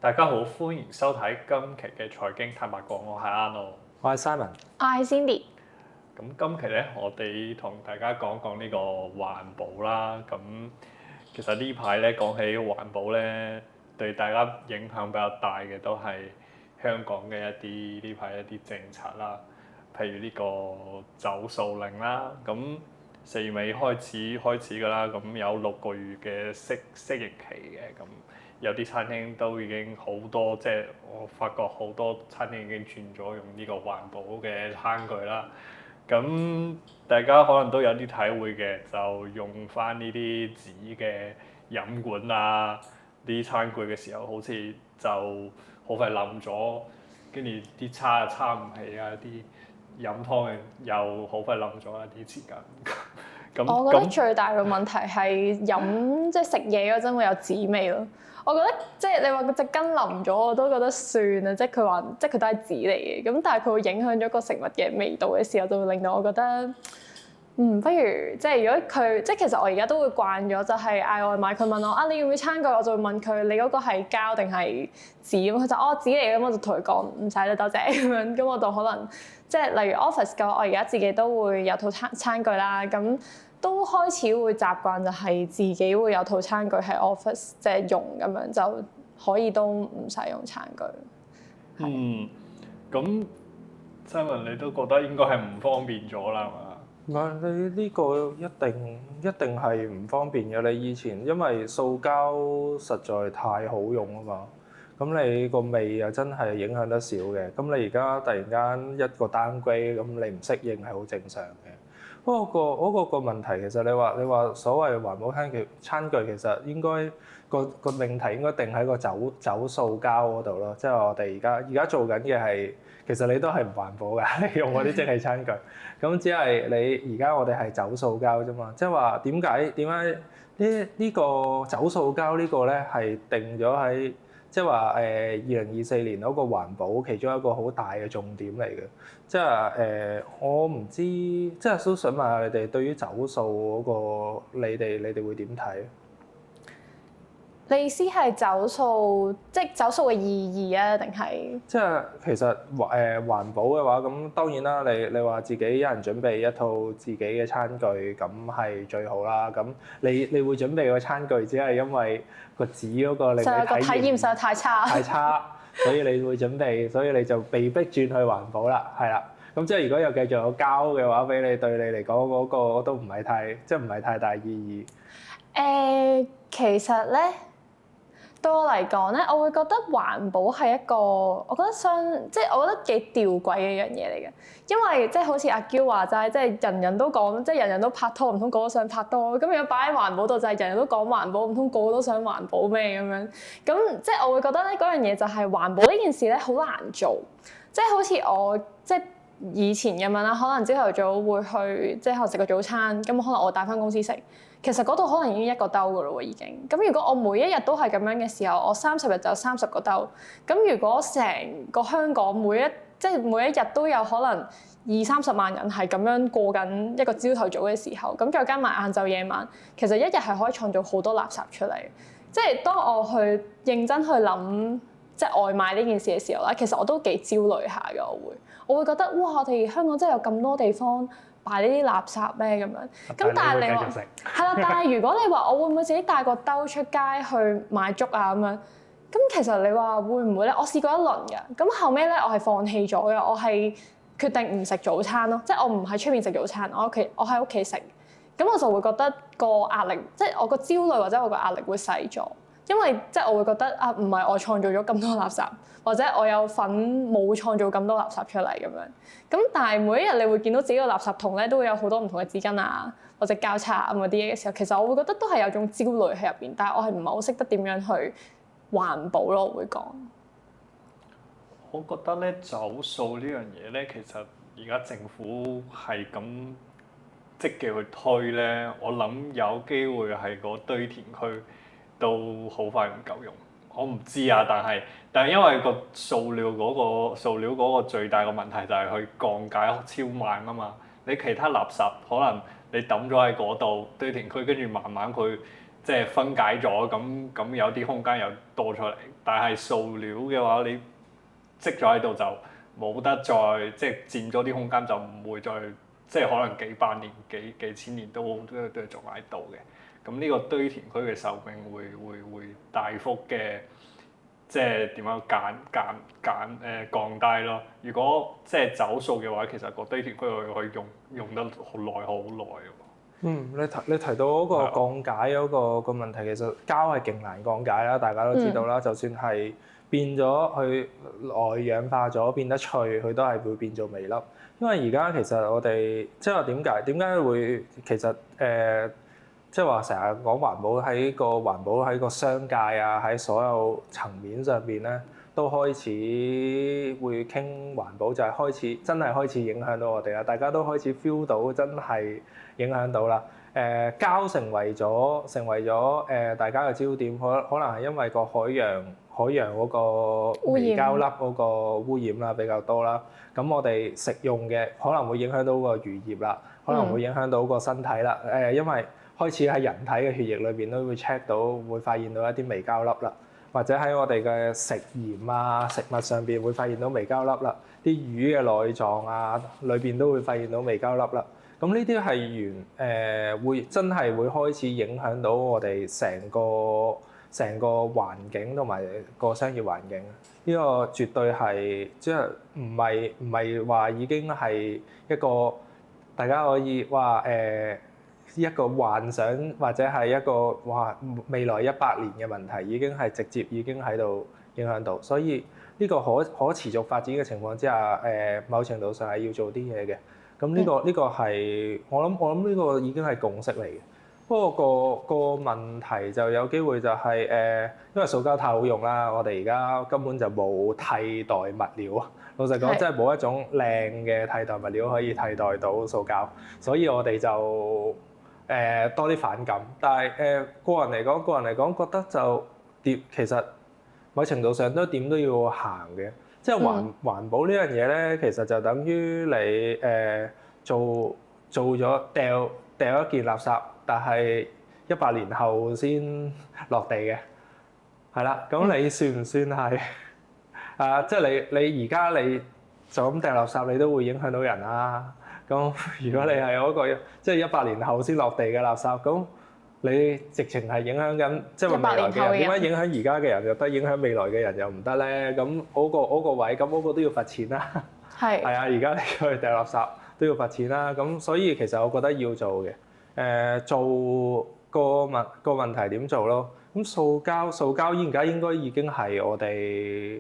大家好，歡迎收睇今期嘅財經坦白講，我係 Arnold。我係 Simon。我係 Cindy。咁今期咧，我哋同大家講講呢個環保啦。咁其實呢排咧講起環保咧，對大家影響比較大嘅都係香港嘅呢排一啲政策啦。譬如呢個走塑令啦，咁4月尾開始㗎啦，咁有6個月嘅適應期嘅，咁有啲餐廳都已經好多，即係我發覺好多餐廳已經轉咗用呢個環保嘅餐具啦。咁大家可能都有啲體會嘅，就用翻呢啲紙嘅飲管啊，啲餐具嘅時候好似就好快冧咗，跟住啲叉又叉唔起啊，啲飲湯嘅又好快冧咗啊，啲匙羹。我覺得最大嘅問題係飲即係食嘢嗰陣會有紙味咯。我覺得即係你話隻羹淋咗，我都覺得算啦。即係佢話，即係佢都係紙嚟嘅。咁但係佢會影響咗個食物嘅味道嘅時候，就會令到我覺得，不如即係如果佢即係其實我而家都會慣咗，就係嗌外賣，佢問我啊你要唔要餐具，我就會問佢你嗰個係膠定係紙咁，佢就紙嚟嘅，咁我就同佢講唔使啦，多謝咁樣。咁我就可能即係例如 office 嘅話，我而家自己都會有套餐具啦，咁。都開始會習慣就係自己會有套餐具喺 office 即係用咁樣，就可以都唔使用餐具。咁 Simon 你都覺得應該係唔方便咗啦，係嘛？唔係你呢個一定係唔方便嘅。你以前因為塑膠實在太好用啊嘛，咁你個味又真係影響得少嘅。咁你而家突然間一個 downgrade，咁你唔適應係好正常嘅。不過個問題其實你話所謂環保餐具其實應該個命題應該定喺個走塑膠嗰度咯，即係我哋而家做緊嘅係其實你都係唔環保嘅，你用嗰啲即棄餐具，咁只係你而家我哋係走塑膠啫嘛，即係話點解呢個走塑膠呢個咧係定咗喺即係話2024年嗰個環保其中一個好大嘅重點嚟嘅。即係我唔知，即係都想問下你哋對於走塑嗰個，你哋會點睇？你意思係走塑，即係走塑嘅意義啊，定係？即係其實環保嘅話，咁當然啦，你話自己一人準備一套自己嘅餐具，咁係最好啦。咁你會準備個餐具，只係因為個紙嗰個令你體驗實在太差，所以你會準備，所以你就被逼轉去環保啦，係啦。咁即係如果有繼續有膠嘅話，俾你對你嚟講嗰個都唔係太大意義。其實咧。對我嚟講咧，我會覺得環保係一個，我覺得即係我覺得幾吊詭嘅一樣嘢嚟嘅。因為即係好似阿嬌話齋，即係人人都講，即係人人都拍拖，唔通個個想拍拖？咁如果擺喺環保度，就係人人都講環保，唔通個個都想環保咩咁樣？咁即係我會覺得咧，嗰樣嘢就係環保呢件事咧，好難做。即係好似我即係以前咁樣啦，可能朝頭早會去即係可能食個早餐，咁可能我帶翻公司食。其實嗰度可能已經1個兜噶咯喎，已經。咁如果我每一日都係咁樣嘅時候，我30日就30個兜。咁如果成個香港每一日都有可能20-30萬人係咁樣過緊一個朝頭早嘅時候，咁再加埋晏晝夜晚，其實一日係可以創造好多垃圾出嚟。即係當我去認真去諗即係外賣呢件事嘅時候啦，其實我都幾焦慮下嘅。我會覺得哇，我哋香港真係有咁多地方擺呢啲垃圾咩咁樣？咁但係你話係啦，但係如果你話我會唔會自己帶個兜出街去買粥啊咁樣？咁其實你話會唔會咧？我試過一輪嘅，咁後尾咧我係放棄咗嘅，我係決定唔食早餐咯，即係我唔喺出面食早餐，我喺屋企食，咁我就會覺得個壓力，即係我個焦慮或者我個壓力會細咗。因為即係我會覺得啊，唔係我創造咗咁多垃圾，或者我有份冇創造咁多垃圾出嚟咁樣。咁但係每一日你會見到自己個垃圾桶咧，都會有好多唔同嘅紙巾啊，或者膠擦咁嗰啲嘢嘅時候，其實我會覺得都係有種焦慮喺入邊，但係我係唔係好識得點樣去環保咯？我會講。我覺得咧走塑呢樣嘢咧，其實而家政府係咁積極去推咧，我諗有機會係個堆填區都好快唔夠用，我唔知啊，但係因為個塑料嗰個最大嘅問題就係佢降解超慢啊嘛，你其他垃圾可能你抌咗喺嗰度堆填區，跟住慢慢佢即係分解咗，咁有啲空間又多出嚟。但係塑料嘅話，你積咗喺度就冇得再即係佔咗啲空間，就唔會再即係可能幾百年、幾千年都係仲喺度嘅。咁呢個堆填區嘅壽命會大幅嘅即係點樣降低咯。如果即係走塑嘅話，其實個堆填區可以用得好耐好耐喎。你提到嗰個降解嗰個問題，其實膠係勁難降解啦，大家都知道啦。就算係變咗佢內氧化咗變得脆，佢都係會變做微粒。因為而家其實我哋即係話點解會其實即係話成日講環保喺個商界啊，喺所有層面上邊咧，都開始會傾環保，就係真係開始影響到我哋啦。大家都開始 feel 到真係影響到啦。膠成為咗大家嘅焦點，可能係因為個海洋嗰個微膠粒嗰個污染啦比較多啦。咁我哋食用嘅可能會影響到個漁業啦，可能會影響到個身體啦。因為開始喺人體嘅血液裏邊都會 check 到，會發現到一啲微膠粒啦，或者喺我哋嘅食鹽啊、食物上邊會發現到微膠粒啦，啲魚嘅內臟啊裏邊都會發現到微膠粒啦。咁呢啲係真係會開始影響到我哋成個環境同埋個商業環境。呢個絕對係即係唔係話已經係一個大家可以話一個幻想或者係一個未來100年嘅問題，已經係直接已經喺度影響到。所以呢個可持續發展嘅情況之下，某程度上係要做啲嘢嘅。咁呢個係我諗呢個已經係共識嚟嘅。不過個問題就有機會就係因為塑膠太好用啦，我哋而家根本就冇替代物料啊。老實講，真係冇一種靚嘅替代物料可以替代到塑膠，所以我哋就多啲反感。但係個人嚟講覺得就其實某程度上點都要行嘅。即係環保呢樣嘢咧，其實就等於你做咗掉一件垃圾，但係100年後先落地嘅，係啦。咁你算唔算係即係你而家你就咁掉垃圾，你都會影響到人啦。咁如果你係嗰個即係100年後先落地嘅垃圾，咁你直情係影響緊，即係未來嘅人。點解影響而家嘅人又得，影響未來嘅人又唔得咧？咁嗰個位，咁嗰個都要罰錢啦。係啊，而家你去掉垃圾都要罰錢啦。咁所以其實我覺得要做嘅，做個問題點做咯？咁塑膠而家應該已經係我哋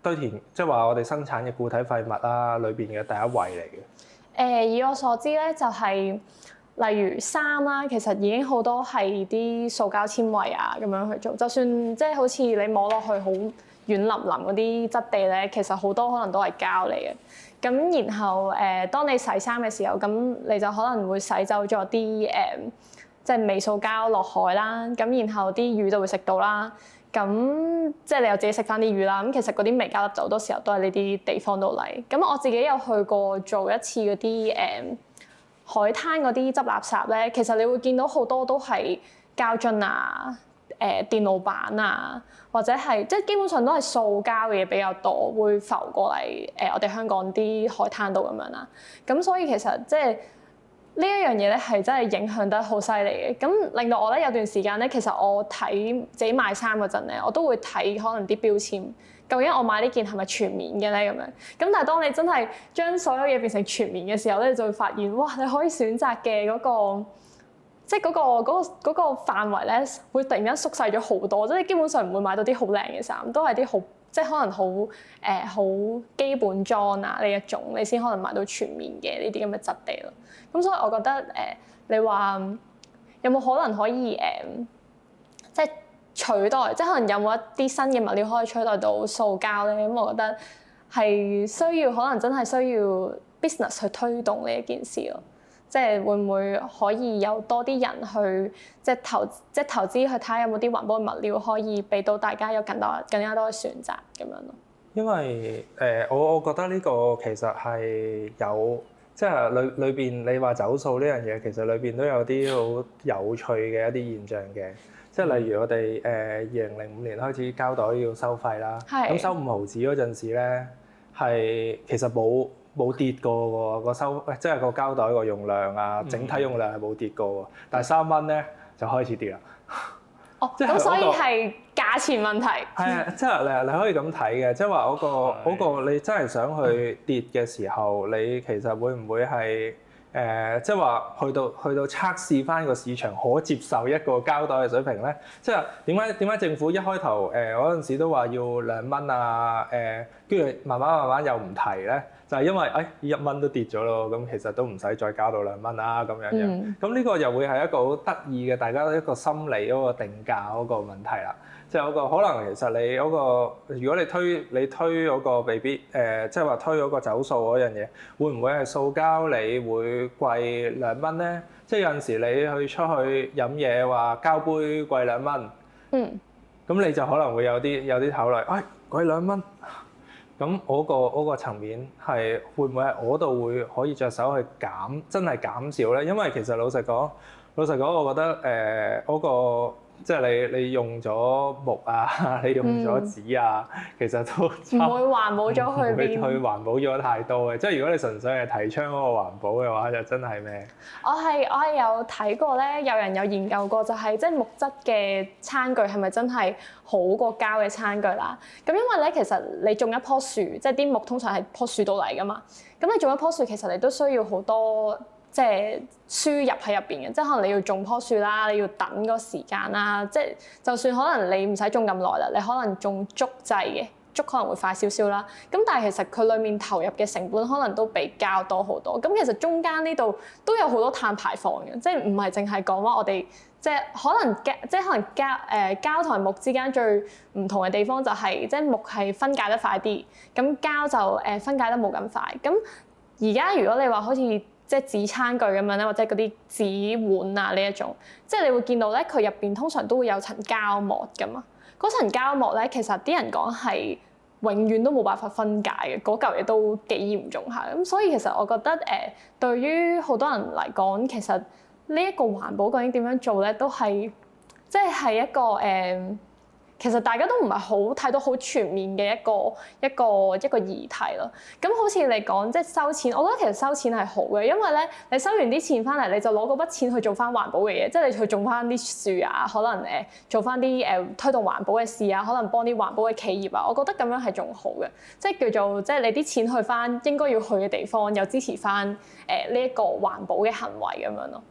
堆填，即係話我哋生產嘅固體廢物啦裏邊嘅第一位嚟嘅。以我所知咧，就係例如衫啦，其實已經好多係啲塑膠纖維啊咁樣去做。就算即係好似你摸落去好軟腍腍嗰啲質地咧，其實好多可能都係膠嚟嘅。咁然後當你洗衫嘅時候，咁你就可能會洗走咗啲即係微塑膠落海啦。咁然後啲魚就會食到啦。咁即係你又自己食翻啲魚啦。咁其實嗰啲微膠粒就好多時候都係呢啲地方度嚟。咁我自己有去過做一次嗰啲海灘嗰啲執垃圾咧，其實你會見到好多都係膠樽啊、電路板啊，或者係即係基本上都係塑膠嘅嘢比較多，會浮過嚟我哋香港啲海灘度咁樣啦。咁所以其實即係呢一樣嘢咧係真係影響得好犀利嘅。咁令到我咧有段時間咧，其實我睇自己買衫嗰陣咧，我都會睇可能啲標籤。究竟我買呢件係咪全棉嘅咧？咁樣咁，但係當你真係將所有嘢變成全棉嘅時候咧，你就會發現，哇！你可以選擇嘅嗰個，即係嗰個範圍咧，會突然間縮細咗好多。即係基本上唔會買到啲好靚嘅衫，都係啲好即係可能好基本裝啊呢一種，你先可能買到全棉嘅呢啲咁嘅質地咯。咁所以我覺得你話有冇可能可以即係取代，即係可能有冇一啲新嘅物料可以取代到塑膠咧？咁我覺得係需要，可能真係需要 business 去推動呢一件事咯。即係會唔會可以有多啲人去即係投資去睇下有冇啲環保嘅物料可以俾到大家有更加多嘅選擇咁樣咯。因為我覺得呢個其實係即係裏邊你話走數呢樣嘢，其實裏邊都有啲好有趣嘅一啲現象嘅。即係例如我哋2005年開始膠袋要收費啦，咁收5毫子嗰陣時咧，係其實冇跌過喎個收，即係個膠袋個用量啊，整體用量係冇跌過喎。但係3蚊咧就開始跌啦。哦，咁所以係價錢問題。係啊，即係你可以咁睇嘅，即係話嗰個你真係想去跌嘅時候，你其實會唔會係即係話去到測試翻個市場可接受一個膠袋嘅水平咧？即係點解政府一開頭嗰陣時都話要2蚊啊？跟住慢慢又唔提咧？就係因為1蚊都跌咗咯，咁其實都唔使再加到2蚊啦咁樣樣。咁呢個又會係一個好得意嘅大家一個心理嗰個定價嗰個問題啦。即係嗰個可能其實你嗰個，如果你推嗰個未必即係話推嗰個走數嗰樣嘢，會唔會係塑膠你會貴2蚊咧？即係有陣時你去出去飲嘢話膠杯貴2蚊，咁你就可能會有啲考慮，貴2蚊。咁嗰個層面係會唔會係我度會可以着手去真係減少咧？因為其實老實講，我覺得嗰個即係你用咗木啊，你用咗紙啊，其實都唔會環保咗去邊？去環保咗太多嘅。即係如果你純粹係提倡嗰個環保嘅話，就真係咩？我係有睇過咧，有人有研究過，就係即係木質嘅餐具係咪真係好過膠嘅餐具啦？咁因為咧，其實你種一棵樹，即係啲木通常係棵樹度嚟噶嘛。咁你種一棵樹，其實你都需要好多即係輸入喺入邊嘅，即係可能你要種棵樹啦，你要等個時間啦，即係就算可能你唔使種咁耐啦，你可能種竹製嘅，竹可能會快少少啦。咁但係其實佢裡面投入嘅成本可能都比膠多好多。咁其實中間呢度都有好多碳排放嘅，即係唔係淨係講話我哋即係可能膠同木之間最唔同嘅地方就係即係木係分解得快啲，咁膠就分解得冇咁快。咁而家如果你話好似即係紙餐具咁樣咧，或者嗰啲紙碗啊呢一種，即係你會見到咧，佢入邊通常都會有層膠膜噶嘛。嗰層膠膜咧，其實啲人講係永遠都冇辦法分解嘅，嗰嚿嘢都幾嚴重下。咁所以其實我覺得對於好多人嚟講，其實呢一個環保究竟點樣做咧，都係即係一個其實大家都唔係好睇到好全面嘅一個議題咯。咁好似你講即係收錢，我覺得其實收錢係好嘅，因為咧你收完啲錢翻嚟，你就攞嗰筆錢去做翻環保嘅嘢，即係你去種翻啲樹啊，可能做翻啲推動環保嘅事啊，可能幫啲環保嘅企業啊，我覺得咁樣係仲好嘅，即係叫做即係你啲錢去翻應該要去嘅地方，又支持翻呢一個環保嘅行為咁樣咯。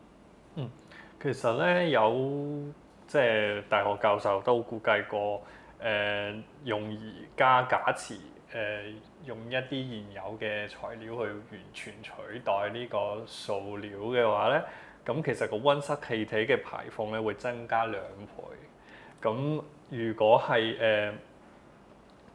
其實咧有即係大學教授都估計過，用而家假設用一啲現有嘅材料去完全取代呢個塑料嘅話咧，咁其實個溫室氣體嘅排放咧會增加2倍。咁如果係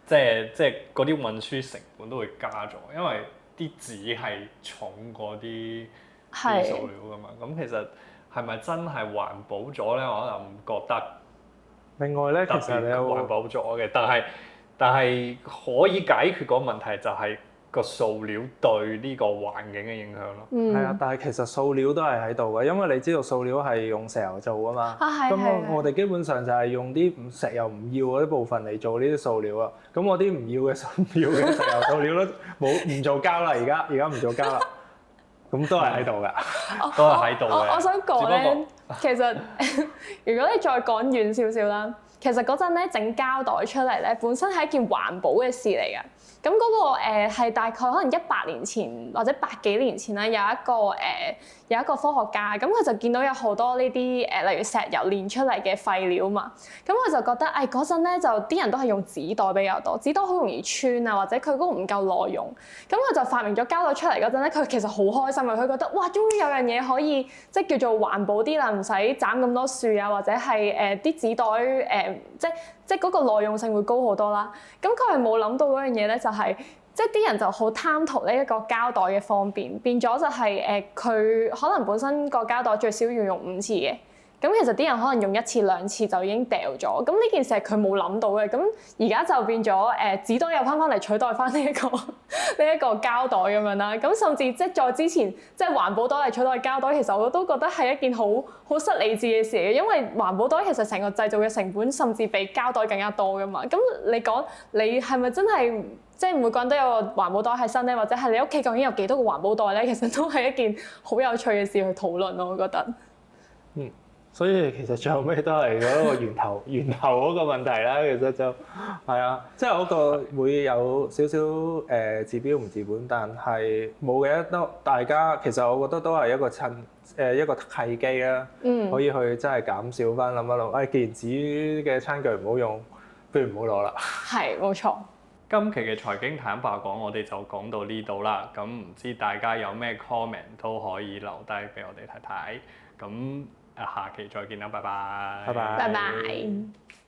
即係嗰啲運輸成本都會加咗，因為啲紙係重過啲塑料噶嘛。咁其實係咪真係環保咗咧？我可能唔覺得。另外咧，其實你有環保咗嘅，但係可以解決個問題就係個塑料對呢個環境嘅影響咯。係啊，但係其實塑料都係喺度嘅，因為你知道塑料係用石油做㗎嘛。咁我哋基本上就係用啲石油唔要嗰啲部分嚟做呢啲塑料啊。咁我啲唔要嘅石油塑料都唔做膠啦，而家唔做膠啦。咁都係喺度㗎，都係喺度嘅。我想講咧，其實如果你再講遠少少啦，其實嗰陣咧整膠袋出嚟咧，本身係一件環保嘅事嚟㗎。咁嗰個係大概可能100年前或者100幾年前啦，有一個科學家，咁佢就見到有好多呢啲例如石油煉出嚟嘅廢料嘛，咁佢就覺得嗰陣咧就啲人都係用紙袋比較多，紙袋好容易穿啊，或者佢嗰個唔夠耐用，咁佢就發明咗膠袋出嚟嗰陣咧，佢其實好開心啊，佢覺得哇，終於有樣嘢可以即係叫做環保啲啦，唔使斬咁多樹啊，或者係啲紙袋即係嗰個耐用性會高好多啦。咁佢係冇諗到嗰樣嘢咧，就係即係啲人就好貪圖呢一個膠袋嘅方便，變咗就係佢可能本身個膠袋最少要用5次嘅，咁其實啲人可能用一次兩次就已經掉咗，咁呢件事係佢冇諗到嘅。咁而家就變咗紙袋又翻嚟取代翻呢一個膠袋咁樣啦。咁甚至即係再之前，即係環保袋嚟取代膠袋，其實我都覺得係一件好失理智嘅事嘅，因為環保袋其實成個製造嘅成本甚至比膠袋更加多噶嘛。咁你講你係咪真係即係每個人都有個環保袋喺身咧，或者係你屋企究竟有幾多個環保袋咧？其實都係一件好有趣嘅事去討論咯，我覺得。所以其實最後尾都係嗰個源頭嗰個問題啦。其實就係啊，即係嗰個會有少少治標唔治本，但係冇嘅都大家其實我覺得都係一個一個契機啦，可以去真係減少翻諗一諗。既然紙嘅餐具唔好用，不如唔好攞啦。係，冇錯。今期嘅財經坦白講，我哋就講到呢度啦。咁唔知大家有咩 comment 都可以留低俾我哋睇睇。咁下期再見啦，拜拜。拜拜。拜拜。